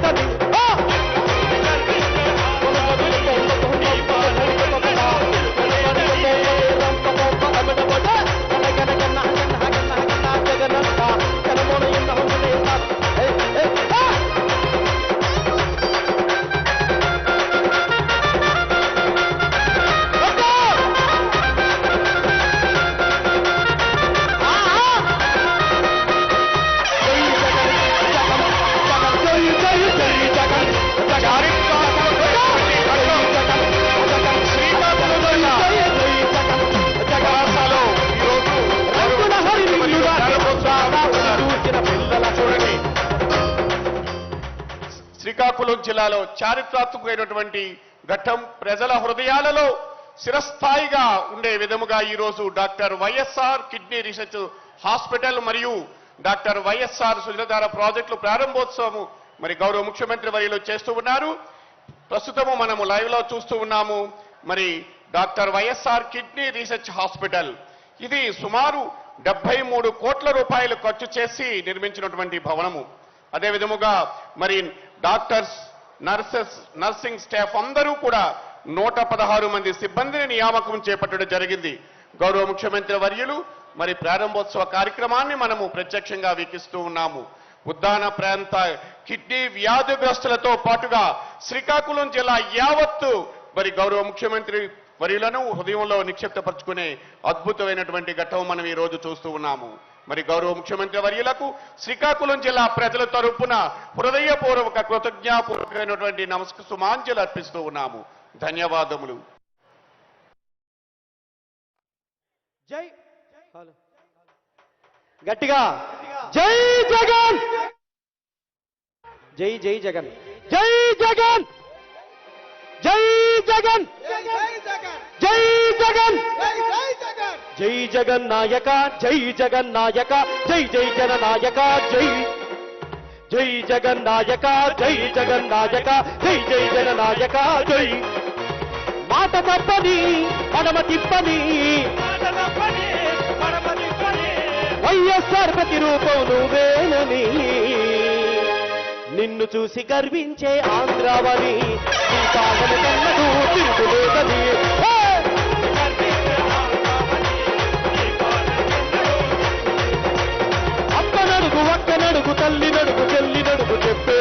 తని శ్రీకాకుళం జిల్లాలో చారిత్రాత్మకమైనటువంటి ఘట్టం ప్రజల హృదయాలలో చిరస్థాయిగా ఉండే విధముగా ఈరోజు doctor YSR kidney research hospital మరియు డాక్టర్ వైఎస్ఆర్ సుజలధార ప్రాజెక్టులు ప్రారంభోత్సవము మరి గౌరవ ముఖ్యమంత్రి వర్యులు చేస్తూ ఉన్నారు. ప్రస్తుతము మనము లైవ్ లో చూస్తూ ఉన్నాము. మరి doctor YSR kidney research hospital ఇది సుమారు 73 కోట్ల రూపాయలు ఖర్చు చేసి నిర్మించినటువంటి భవనము. అదే విధముగా మరి డాక్టర్స్, నర్సెస్, నర్సింగ్ స్టాఫ్ అందరూ కూడా 116 మంది సిబ్బందిని నియామకం చేపట్టడం జరిగింది. గౌరవ ముఖ్యమంత్రి వర్యులు మరి ప్రారంభోత్సవ కార్యక్రమాన్ని మనము ప్రత్యక్షంగా వీక్షిస్తూ ఉన్నాము. ఉద్దాన ప్రాంత కిడ్నీ వ్యాధిగ్రస్తులతో పాటుగా శ్రీకాకుళం జిల్లా యావత్తు మరి గౌరవ ముఖ్యమంత్రి వర్యులను హృదయంలో నిక్షిప్తపరుచుకునే అద్భుతమైనటువంటి ఘట్టం మనం ఈ రోజు చూస్తూ ఉన్నాము. మరి గౌరవ ముఖ్యమంత్రి వర్యులకు శ్రీకాకుళం జిల్లా ప్రజల తరపున హృదయపూర్వక కృతజ్ఞాపూర్వకమైనటువంటి సుమాంజలు అర్పిస్తూ ఉన్నాము. ధన్యవాదములు. జై గట్టిగా జై జగన్, జై జై జగన్, జై జగన్, జై జగన్, జై జగన్, జై జగన్ నాయక, జై జగన్ నాయక, జై జై జననాయక, జై జై జగన్ నాయక, జై జగన్ నాయక, జై జై జననాయక, జై. మాట తప్పని పడమ తిప్పని వైఎస్ఆర్ ప్రతిరూపం నువ్వేనని నిన్ను చూసి గర్వించే ఆంధ్రావని నీ పాలన కన్నదు తిరుగులేదని. అక్క నడుగు, ఒక్క నడుగు, తల్లి నడుగు, చెల్లి నడుగు చెప్పే